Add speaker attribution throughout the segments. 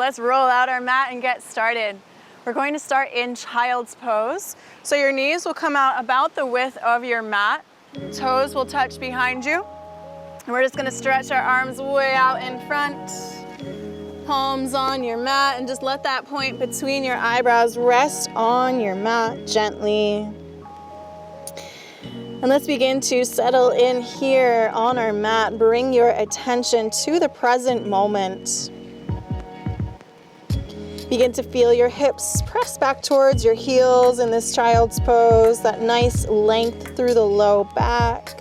Speaker 1: let's roll out our mat and get started. We're going to start in child's pose. So your knees will come out about the width of your mat. Toes will touch behind you. And we're just gonna stretch our arms way out in front. Palms on your mat, and just let that point between your eyebrows rest on your mat gently. And let's begin to settle in here on our mat. Bring your attention to the present moment. Begin to feel your hips press back towards your heels in this child's pose, that nice length through the low back.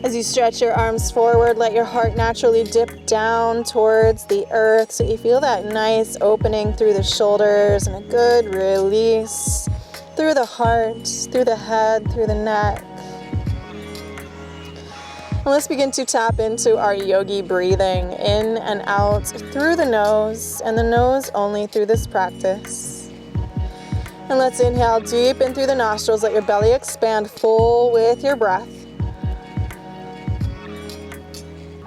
Speaker 1: As you stretch your arms forward, let your heart naturally dip down towards the earth so you feel that nice opening through the shoulders and a good release through the heart, through the head, through the neck. And let's begin to tap into our yogi breathing in and out through the nose, and the nose only through this practice. And let's inhale deep in through the nostrils. Let your belly expand full with your breath.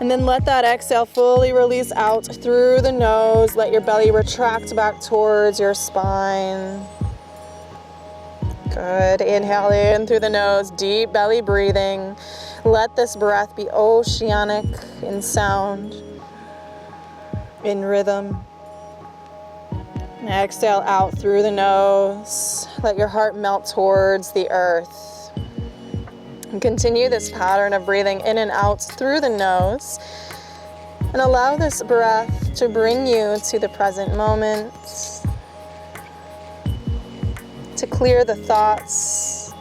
Speaker 1: And then let that exhale fully release out through the nose. Let your belly retract back towards your spine. Good. Inhale in through the nose, deep belly breathing. Let this breath be oceanic in sound, in rhythm. And exhale out through the nose. Let your heart melt towards the earth. And continue this pattern of breathing in and out through the nose. And allow this breath to bring you to the present moment, to clear the thoughts,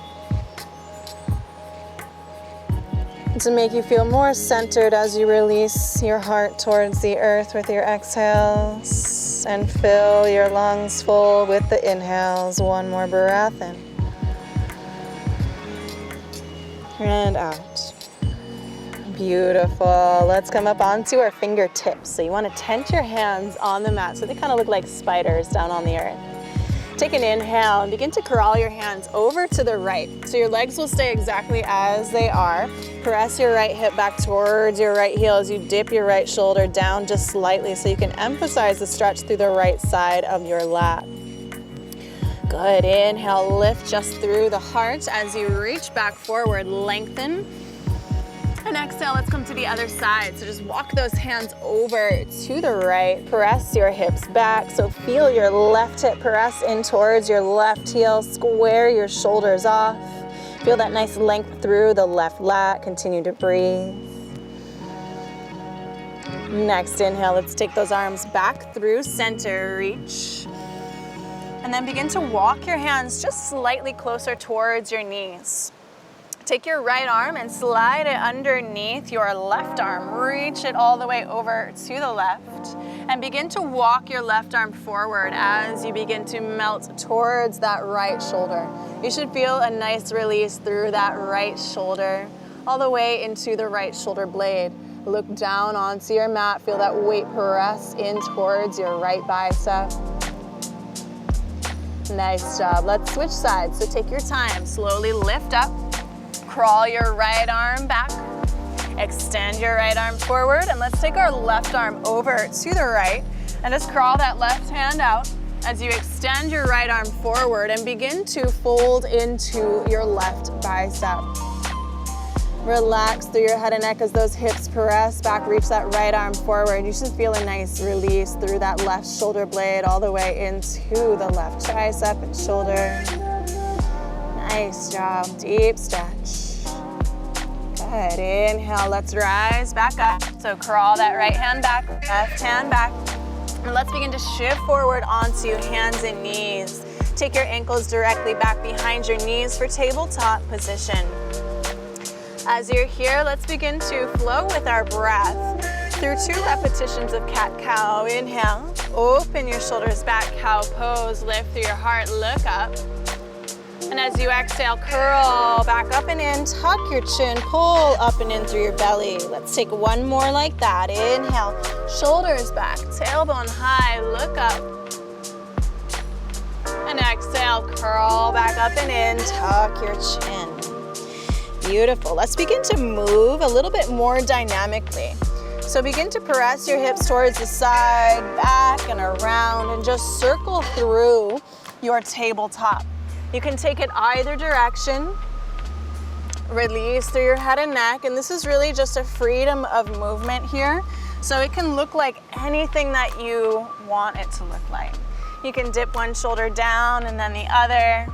Speaker 1: and to make you feel more centered as you release your heart towards the earth with your exhales, and fill your lungs full with the inhales. One more breath in and out. Beautiful. Let's come up onto our fingertips. So you want to tent your hands on the mat so they kind of look like spiders down on the earth. Take an inhale and begin to crawl your hands over to the right. So your legs will stay exactly as they are. Press your right hip back towards your right heel as you dip your right shoulder down just slightly so you can emphasize the stretch through the right side of your lat. Good. Inhale, lift just through the heart as you reach back forward, lengthen. And exhale, let's come to the other side. So just walk those hands over to the right. Press your hips back. So feel your left hip press in towards your left heel. Square your shoulders off. Feel that nice length through the left lat. Continue to breathe. Next inhale, let's take those arms back through center, reach. And then begin to walk your hands just slightly closer towards your knees. Take your right arm and slide it underneath your left arm. Reach it all the way over to the left. And begin to walk your left arm forward as you begin to melt towards that right shoulder. You should feel a nice release through that right shoulder, all the way into the right shoulder blade. Look down onto your mat. Feel that weight press in towards your right bicep. Nice job. Let's switch sides. So take your time. Slowly lift up. Crawl your right arm back, extend your right arm forward, and let's take our left arm over to the right and just crawl that left hand out as you extend your right arm forward and begin to fold into your left bicep. Relax through your head and neck as those hips press back, reach that right arm forward. You should feel a nice release through that left shoulder blade all the way into the left tricep and shoulder. Nice job, deep stretch. Good, inhale, let's rise back up. So crawl that right hand back, left hand back. And let's begin to shift forward onto hands and knees. Take your ankles directly back behind your knees for tabletop position. As you're here, let's begin to flow with our breath through 2 repetitions of cat-cow. Inhale, open your shoulders back, cow pose, lift through your heart, look up. And as you exhale, curl back up and in, tuck your chin, pull up and in through your belly. Let's take one more like that. Inhale, shoulders back, tailbone high, look up. And exhale, curl back up and in, tuck your chin. Beautiful. Let's begin to move a little bit more dynamically. So begin to press your hips towards the side, back and around, and just circle through your tabletop. You can take it either direction. Release through your head and neck, and this is really just a freedom of movement here. So it can look like anything that you want it to look like. You can dip one shoulder down and then the other.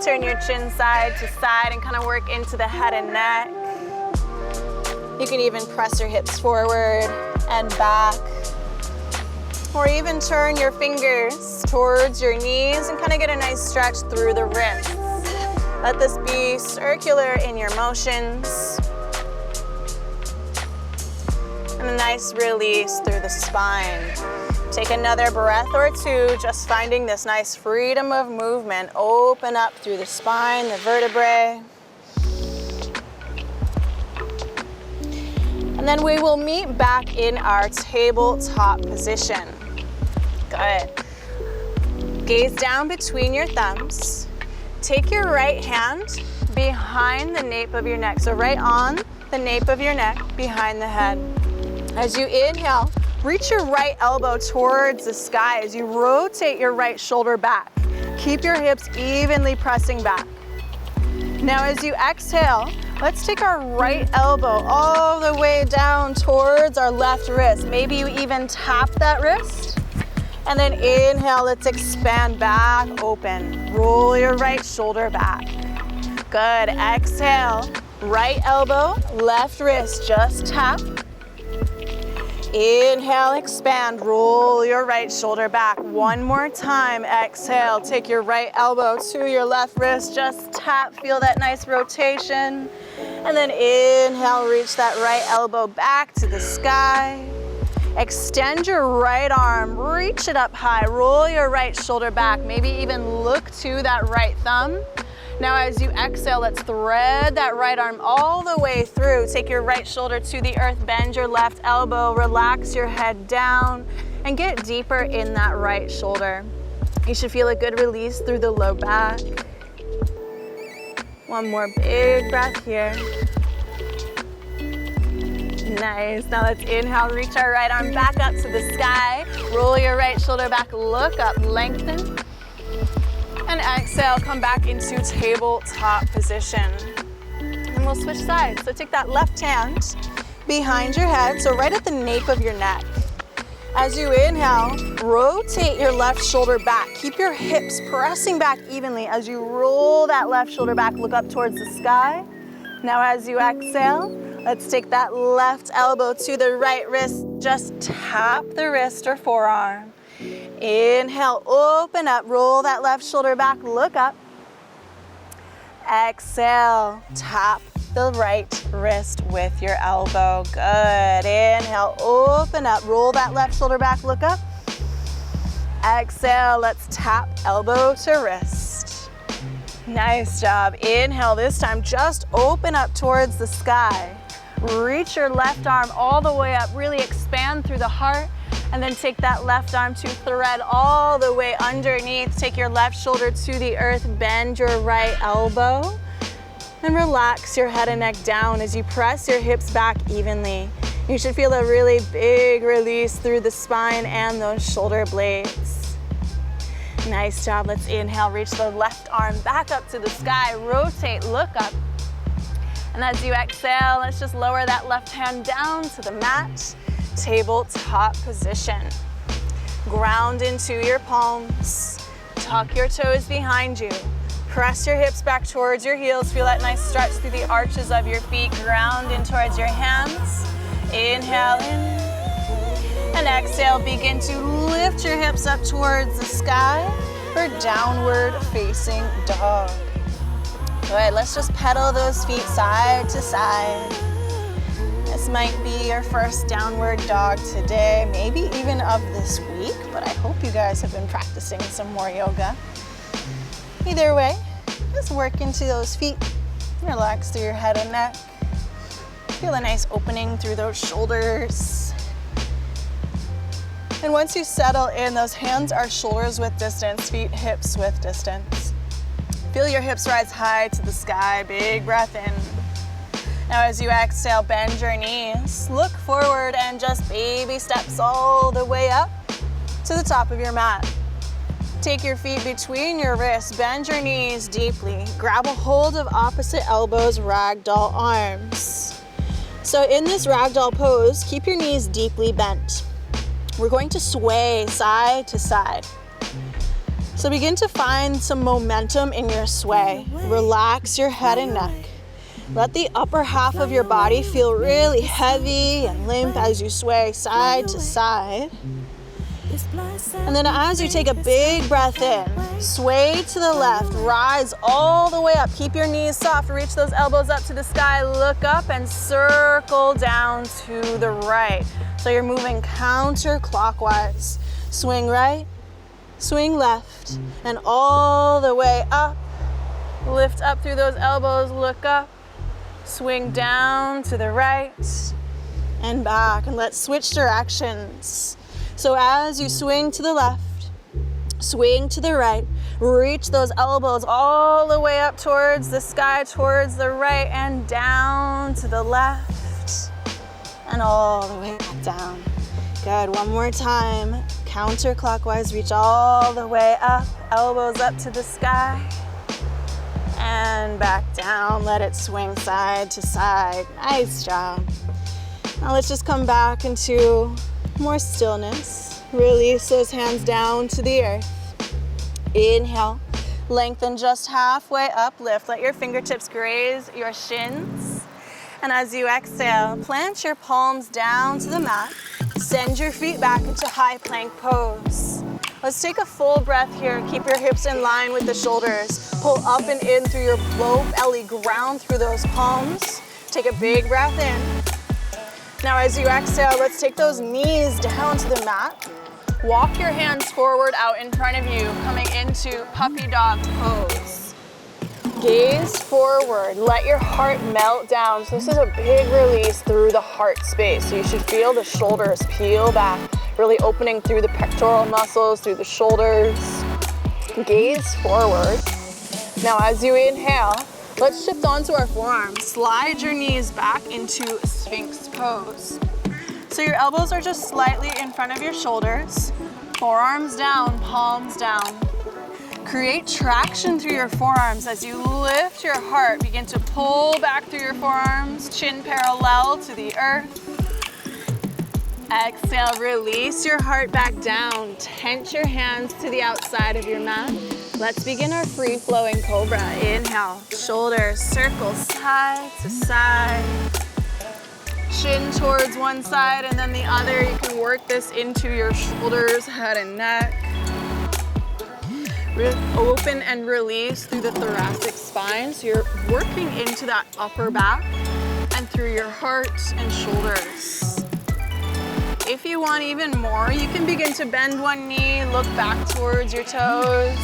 Speaker 1: Turn your chin side to side and kind of work into the head and neck. You can even press your hips forward and back. Or even turn your fingers towards your knees and kind of get a nice stretch through the wrists. Let this be circular in your motions. And a nice release through the spine. Take another breath or two, just finding this nice freedom of movement. Open up through the spine, the vertebrae. And then we will meet back in our tabletop position. Good. Gaze down between your thumbs. Take your right hand behind the nape of your neck. So right on the nape of your neck, behind the head. As you inhale, reach your right elbow towards the sky as you rotate your right shoulder back. Keep your hips evenly pressing back. Now as you exhale, let's take our right elbow all the way down towards our left wrist. Maybe you even tap that wrist. And then inhale, let's expand back, open. Roll your right shoulder back. Good, exhale. Right elbow, left wrist, just tap. Inhale, expand, roll your right shoulder back. One more time, exhale, take your right elbow to your left wrist, just tap, feel that nice rotation. And then inhale, reach that right elbow back to the sky. Extend your right arm, reach it up high, roll your right shoulder back, maybe even look to that right thumb. Now as you exhale, let's thread that right arm all the way through. Take your right shoulder to the earth, bend your left elbow, relax your head down, and get deeper in that right shoulder. You should feel a good release through the low back. One more big breath here. Nice, now let's inhale, reach our right arm back up to the sky. Roll your right shoulder back, look up, lengthen. And exhale, come back into tabletop position. And we'll switch sides. So take that left hand behind your head, so right at the nape of your neck. As you inhale, rotate your left shoulder back. Keep your hips pressing back evenly as you roll that left shoulder back, look up towards the sky. Now as you exhale, let's take that left elbow to the right wrist. Just tap the wrist or forearm. Inhale, open up, roll that left shoulder back, look up. Exhale, tap the right wrist with your elbow. Good. Inhale, open up, roll that left shoulder back, look up. Exhale, let's tap elbow to wrist. Nice job. Inhale, this time just open up towards the sky. Reach your left arm all the way up, really expand through the heart. And then take that left arm to thread all the way underneath. Take your left shoulder to the earth, bend your right elbow, and relax your head and neck down as you press your hips back evenly. You should feel a really big release through the spine and those shoulder blades. Nice job. Let's inhale, reach the left arm back up to the sky, rotate, look up. And as you exhale, let's just lower that left hand down to the mat. Tabletop position. Ground into your palms. Tuck your toes behind you. Press your hips back towards your heels. Feel that nice stretch through the arches of your feet. Ground in towards your hands. Inhale in. And exhale, begin to lift your hips up towards the sky for downward facing dog. Good, let's just pedal those feet side to side. This might be your first downward dog today, maybe even of this week, but I hope you guys have been practicing some more yoga. Either way, just work into those feet. Relax through your head and neck. Feel a nice opening through those shoulders. And once you settle in, those hands are shoulders width distance, feet hips width distance. Feel your hips rise high to the sky, big breath in. Now as you exhale, bend your knees, look forward, and just baby steps all the way up to the top of your mat. Take your feet between your wrists, bend your knees deeply, grab a hold of opposite elbows, ragdoll arms. So in this ragdoll pose, keep your knees deeply bent. We're going to sway side to side. So begin to find some momentum in your sway. Relax your head and neck. Let the upper half of your body feel really heavy and limp as you sway side to side. And then as you take a big breath in, sway to the left, rise all the way up. Keep your knees soft, reach those elbows up to the sky, look up and circle down to the right. So you're moving counterclockwise. Swing right, swing left, and all the way up. Lift up through those elbows, look up. Swing down to the right and back, and let's switch directions. So as you swing to the left, swing to the right, reach those elbows all the way up towards the sky, towards the right, and down to the left, and all the way back down. Good, one more time. Counterclockwise, reach all the way up, elbows up to the sky, and back down. Let it swing side to side. Nice job. Now let's just come back into more stillness. Release those hands down to the earth. Inhale, lengthen just halfway up, lift. Let your fingertips graze your shins. And as you exhale, plant your palms down to the mat. Send your feet back into high plank pose. Let's take a full breath here. Keep your hips in line with the shoulders. Pull up and in through your low belly, ground through those palms. Take a big breath in. Now as you exhale, let's take those knees down to the mat. Walk your hands forward out in front of you, coming into puppy dog pose. Gaze forward, let your heart melt down. So this is a big release through the heart space. So you should feel the shoulders peel back, really opening through the pectoral muscles, through the shoulders. Gaze forward. Now as you inhale, let's shift onto our forearms. Slide your knees back into Sphinx pose. So your elbows are just slightly in front of your shoulders. Forearms down, palms down. Create traction through your forearms as you lift your heart. Begin to pull back through your forearms, chin parallel to the earth. Exhale, release your heart back down. Tense your hands to the outside of your mat. Let's begin our free-flowing Cobra. Inhale, shoulders circle side to side. Chin towards one side and then the other. You can work this into your shoulders, head and neck. Open and release through the thoracic spine. So you're working into that upper back and through your heart and shoulders. If you want even more, you can begin to bend one knee, look back towards your toes.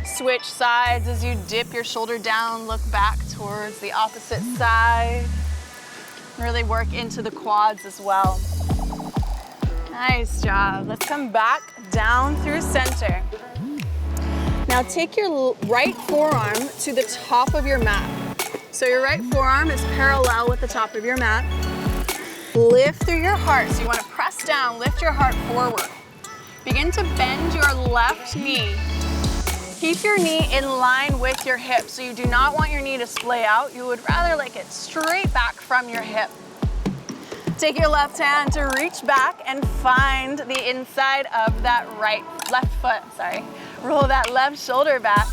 Speaker 1: Switch sides as you dip your shoulder down, look back towards the opposite side. Really work into the quads as well. Nice job. Let's come back down through center. Now take your right forearm to the top of your mat. So your right forearm is parallel with the top of your mat. Lift through your heart. So you want to press down, lift your heart forward. Begin to bend your left knee. Keep your knee in line with your hip. So you do not want your knee to splay out. You would rather like it straight back from your hip. Take your left hand to reach back and find the inside of that left foot. Roll that left shoulder back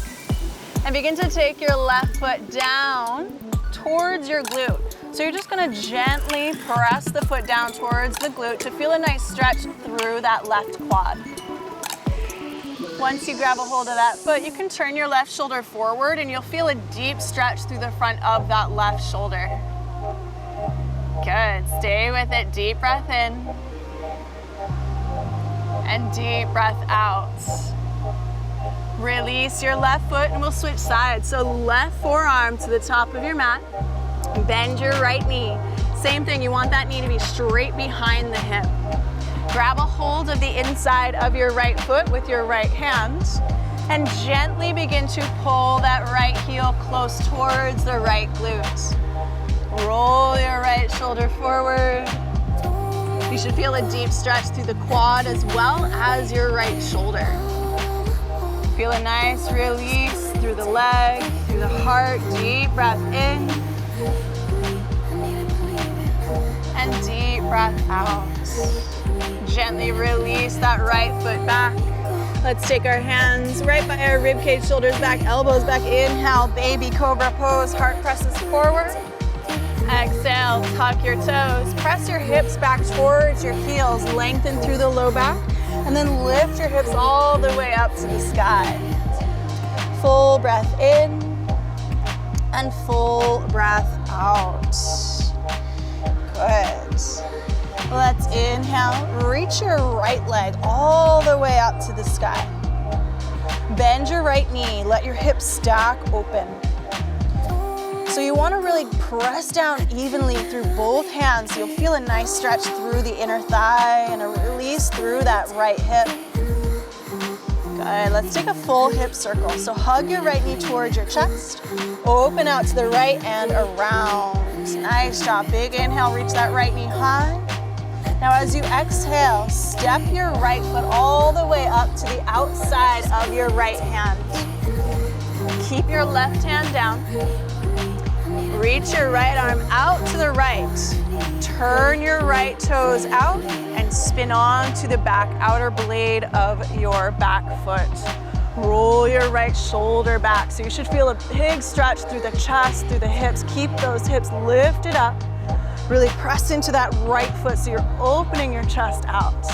Speaker 1: and begin to take your left foot down towards your glute. So you're just gonna gently press the foot down towards the glute to feel a nice stretch through that left quad. Once you grab a hold of that foot, you can turn your left shoulder forward and you'll feel a deep stretch through the front of that left shoulder. Good, stay with it. Deep breath in and deep breath out. Release your left foot and we'll switch sides. So left forearm to the top of your mat. Bend your right knee. Same thing, you want that knee to be straight behind the hip. Grab a hold of the inside of your right foot with your right hand and gently begin to pull that right heel close towards the right glute. Roll your right shoulder forward. You should feel a deep stretch through the quad as well as your right shoulder. Feel a nice release through the leg, through the heart. Deep breath in. And deep breath out. Gently release that right foot back. Let's take our hands right by our rib cage, shoulders back, elbows back. Inhale, baby cobra pose, heart presses forward. Exhale, tuck your toes. Press your hips back towards your heels, lengthen through the low back, and then lift your hips all the way up to the sky. Full breath in and full breath out. Good. Let's inhale, reach your right leg all the way up to the sky. Bend your right knee, let your hips stack open. So you want to really press down evenly through both hands. You'll feel a nice stretch through the inner thigh and a release through that right hip. Good, let's take a full hip circle. So hug your right knee towards your chest, open out to the right and around. Nice job, big inhale, reach that right knee high. Now as you exhale, step your right foot all the way up to the outside of your right hand. Keep your left hand down. Reach your right arm out to the right. Turn your right toes out and spin on to the back outer blade of your back foot. Roll your right shoulder back. So you should feel a big stretch through the chest, through the hips. Keep those hips lifted up. Really press into that right foot so you're opening your chest out.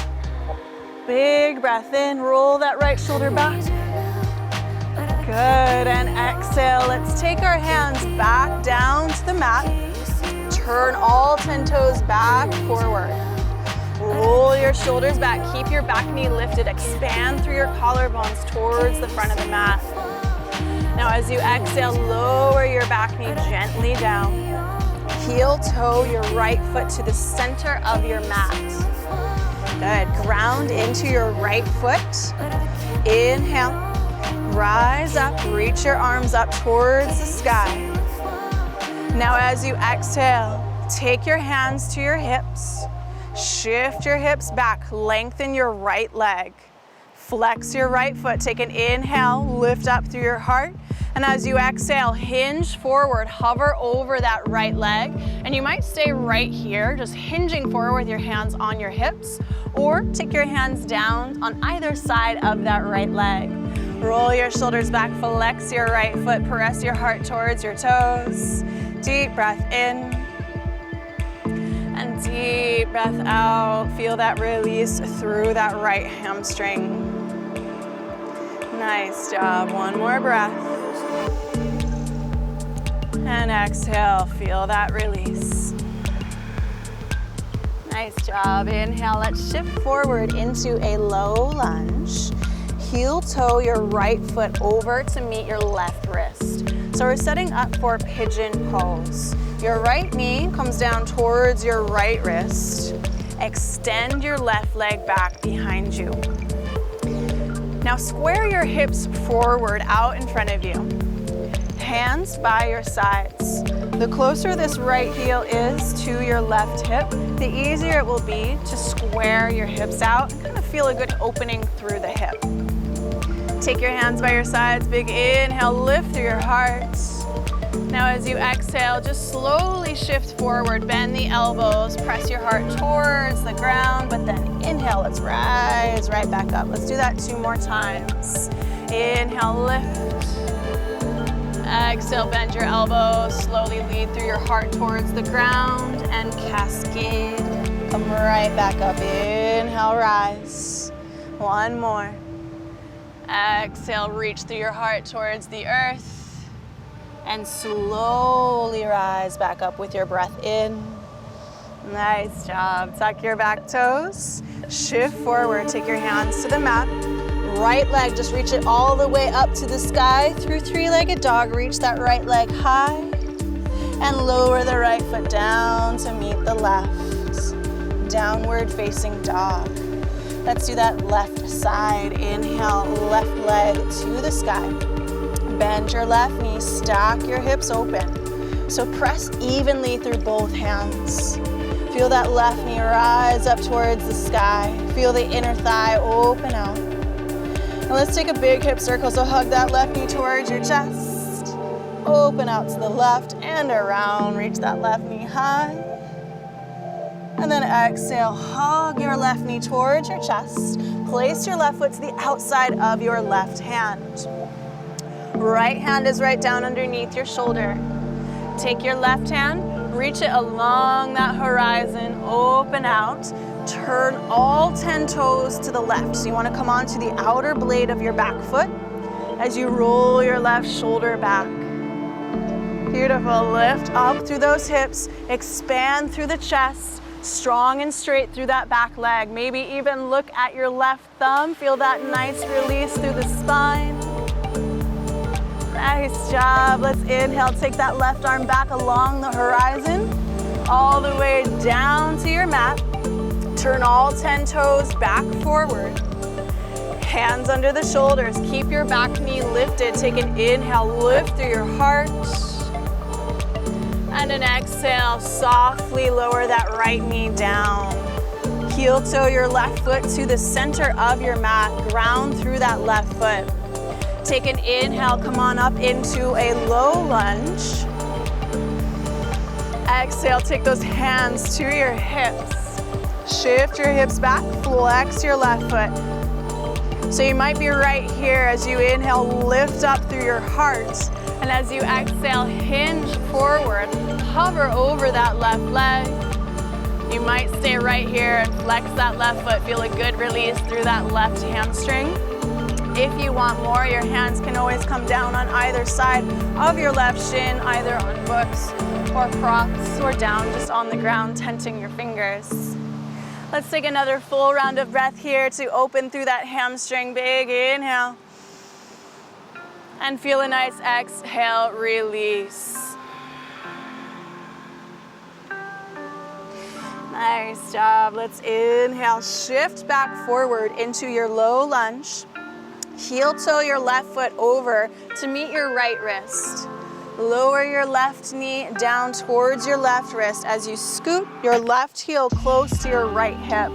Speaker 1: Big breath in, roll that right shoulder back. Good, and exhale. Let's take our hands back down to the mat. Turn all 10 toes back forward. Roll your shoulders back. Keep your back knee lifted. Expand through your collarbones towards the front of the mat. Now as you exhale, lower your back knee gently down. Heel toe your right foot to the center of your mat. Good. Ground into your right foot. Inhale. Rise up. Reach your arms up towards the sky. Now as you exhale, take your hands to your hips. Shift your hips back. Lengthen your right leg. Flex your right foot. Take an inhale. Lift up through your heart. And as you exhale, hinge forward, hover over that right leg. And you might stay right here, just hinging forward with your hands on your hips, or take your hands down on either side of that right leg. Roll your shoulders back, flex your right foot, press your heart towards your toes. Deep breath in, and deep breath out. Feel that release through that right hamstring. Nice job, one more breath. And exhale, feel that release. Nice job. Inhale, let's shift forward into a low lunge. Heel toe your right foot over to meet your left wrist. So we're setting up for pigeon pose. Your right knee comes down towards your right wrist. Extend your left leg back behind you. Now square your hips forward out in front of you. Hands by your sides. The closer this right heel is to your left hip, the easier it will be to square your hips out and kind of feel a good opening through the hip. Take your hands by your sides, big inhale, lift through your heart. Now as you exhale, just slowly shift forward, bend the elbows, press your heart towards the ground, but then inhale, let's rise right back up. Let's do that 2 more times. Inhale, lift. Exhale, bend your elbows, slowly lead through your heart towards the ground and cascade. Come right back up. Inhale, rise. 1 more. Exhale, reach through your heart towards the earth. And slowly rise back up with your breath in. Nice job. Tuck your back toes. Shift forward. Take your hands to the mat. Right leg, just reach it all the way up to the sky. Through 3-legged dog, reach that right leg high. And lower the right foot down to meet the left. Downward facing dog. Let's do that left side. Inhale, left leg to the sky. Bend your left knee, stack your hips open. So press evenly through both hands. Feel that left knee rise up towards the sky. Feel the inner thigh open out. Now let's take a big hip circle, so hug that left knee towards your chest. Open out to the left and around. Reach that left knee high. And then exhale, hug your left knee towards your chest. Place your left foot to the outside of your left hand. Right hand is right down underneath your shoulder. Take your left hand, reach it along that horizon, open out. Turn all 10 toes to the left. So you want to come onto the outer blade of your back foot as you roll your left shoulder back. Beautiful. Lift up through those hips, expand through the chest, strong and straight through that back leg. Maybe even look at your left thumb. Feel that nice release through the spine. Nice job. Let's inhale. Take that left arm back along the horizon, all the way down to your mat. Turn all 10 toes back forward. Hands under the shoulders. Keep your back knee lifted. Take an inhale, lift through your heart. And an exhale, softly lower that right knee down. Heel toe your left foot to the center of your mat. Ground through that left foot. Take an inhale, come on up into a low lunge. Exhale, take those hands to your hips. Shift your hips back, flex your left foot. So you might be right here as you inhale, lift up through your heart. And as you exhale, hinge forward, hover over that left leg. You might stay right here and flex that left foot. Feel a good release through that left hamstring. If you want more, your hands can always come down on either side of your left shin, either on books or props or down just on the ground, tenting your fingers. Let's take another full round of breath here to open through that hamstring. Big inhale. And feel a nice exhale, release. Nice job. Let's inhale, shift back forward into your low lunge. Heel toe your left foot over to meet your right wrist. Lower your left knee down towards your left wrist as you scoot your left heel close to your right hip.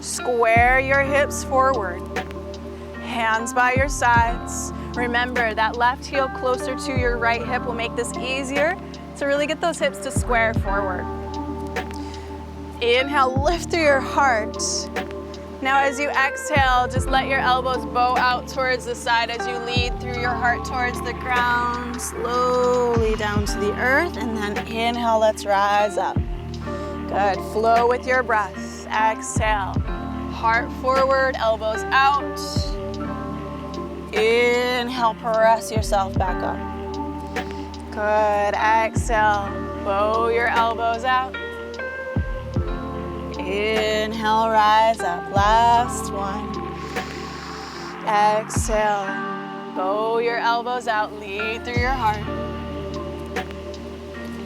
Speaker 1: Square your hips forward. Hands by your sides. Remember, that left heel closer to your right hip will make this easier to really get those hips to square forward. Inhale, lift through your heart. Now as you exhale, just let your elbows bow out towards the side as you lead through your heart towards the ground, slowly down to the earth, and then inhale, let's rise up. Good, flow with your breath. Exhale, heart forward, elbows out. Inhale, press yourself back up. Good, exhale, bow your elbows out. Inhale, rise up, last one. Exhale, bow your elbows out, lead through your heart.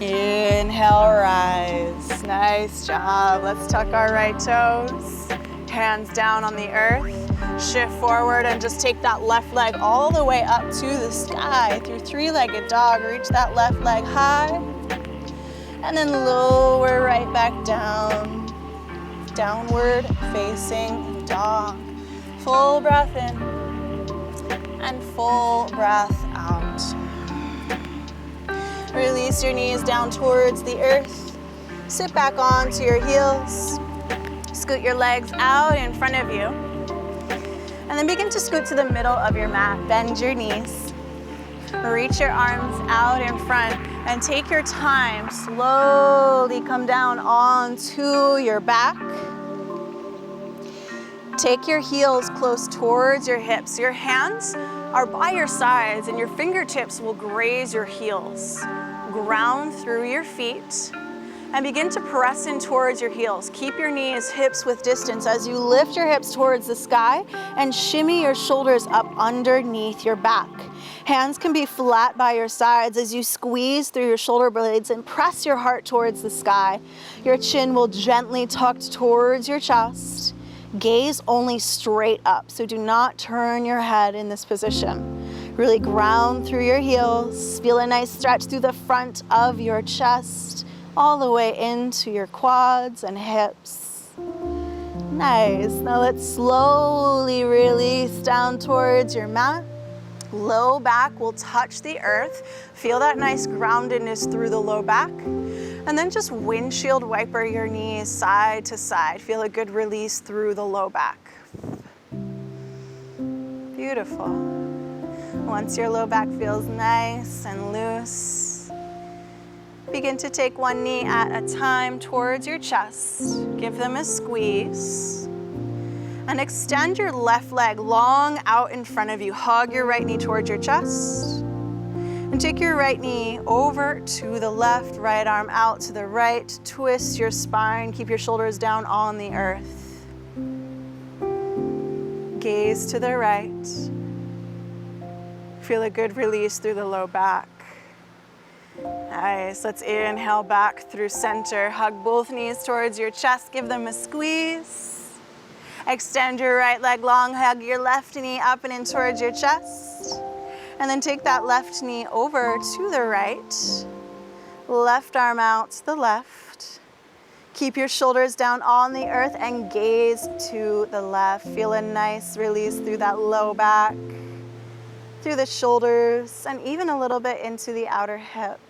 Speaker 1: Inhale, rise, nice job. Let's tuck our right toes, hands down on the earth. Shift forward and just take that left leg all the way up to the sky through three-legged dog. Reach that left leg high, and then lower right back down. Downward facing dog. Full breath in and full breath out. Release your knees down towards the earth. Sit back onto your heels. Scoot your legs out in front of you. And then begin to scoot to the middle of your mat. Bend your knees. Reach your arms out in front and take your time. Slowly come down onto your back. Take your heels close towards your hips. Your hands are by your sides and your fingertips will graze your heels. Ground through your feet and begin to press in towards your heels. Keep your knees hips width distance as you lift your hips towards the sky and shimmy your shoulders up underneath your back. Hands can be flat by your sides as you squeeze through your shoulder blades and press your heart towards the sky. Your chin will gently tuck towards your chest. Gaze only straight up, so do not turn your head in this position. Really ground through your heels. Feel a nice stretch through the front of your chest, all the way into your quads and hips. Nice. Now let's slowly release down towards your mat. Low back will touch the earth. Feel that nice groundedness through the low back. And then just windshield wiper your knees side to side. Feel a good release through the low back. Beautiful. Once your low back feels nice and loose, begin to take one knee at a time towards your chest. Give them a squeeze. And extend your left leg long out in front of you. Hug your right knee towards your chest. And take your right knee over to the left, right arm out to the right. Twist your spine. Keep your shoulders down on the earth. Gaze to the right. Feel a good release through the low back. Nice. Let's inhale back through center. Hug both knees towards your chest. Give them a squeeze. Extend your right leg long, hug your left knee up and in towards your chest. And then take that left knee over to the right. Left arm out to the left. Keep your shoulders down on the earth and gaze to the left. Feel a nice release through that low back, through the shoulders, and even a little bit into the outer hip.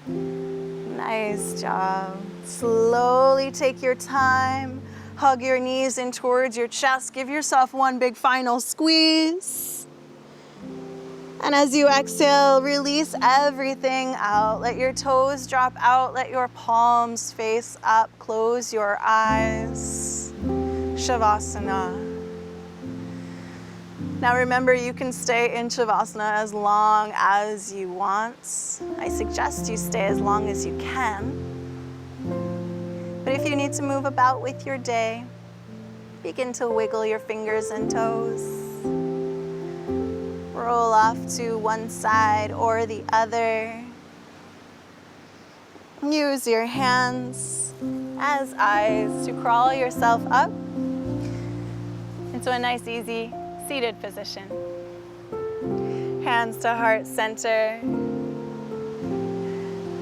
Speaker 1: Nice job. Slowly take your time. Hug your knees in towards your chest. Give yourself one big final squeeze. And as you exhale, release everything out. Let your toes drop out. Let your palms face up. Close your eyes. Shavasana. Now remember, you can stay in Shavasana as long as you want. I suggest you stay as long as you can. But if you need to move about with your day, begin to wiggle your fingers and toes. Roll off to one side or the other. Use your hands as eyes to crawl yourself up into a nice, easy seated position. Hands to heart center.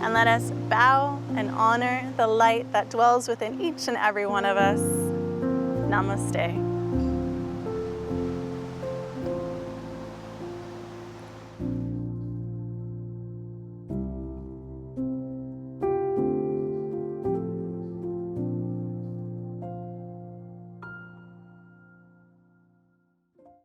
Speaker 1: And let us bow and honor the light that dwells within each and every one of us. Namaste.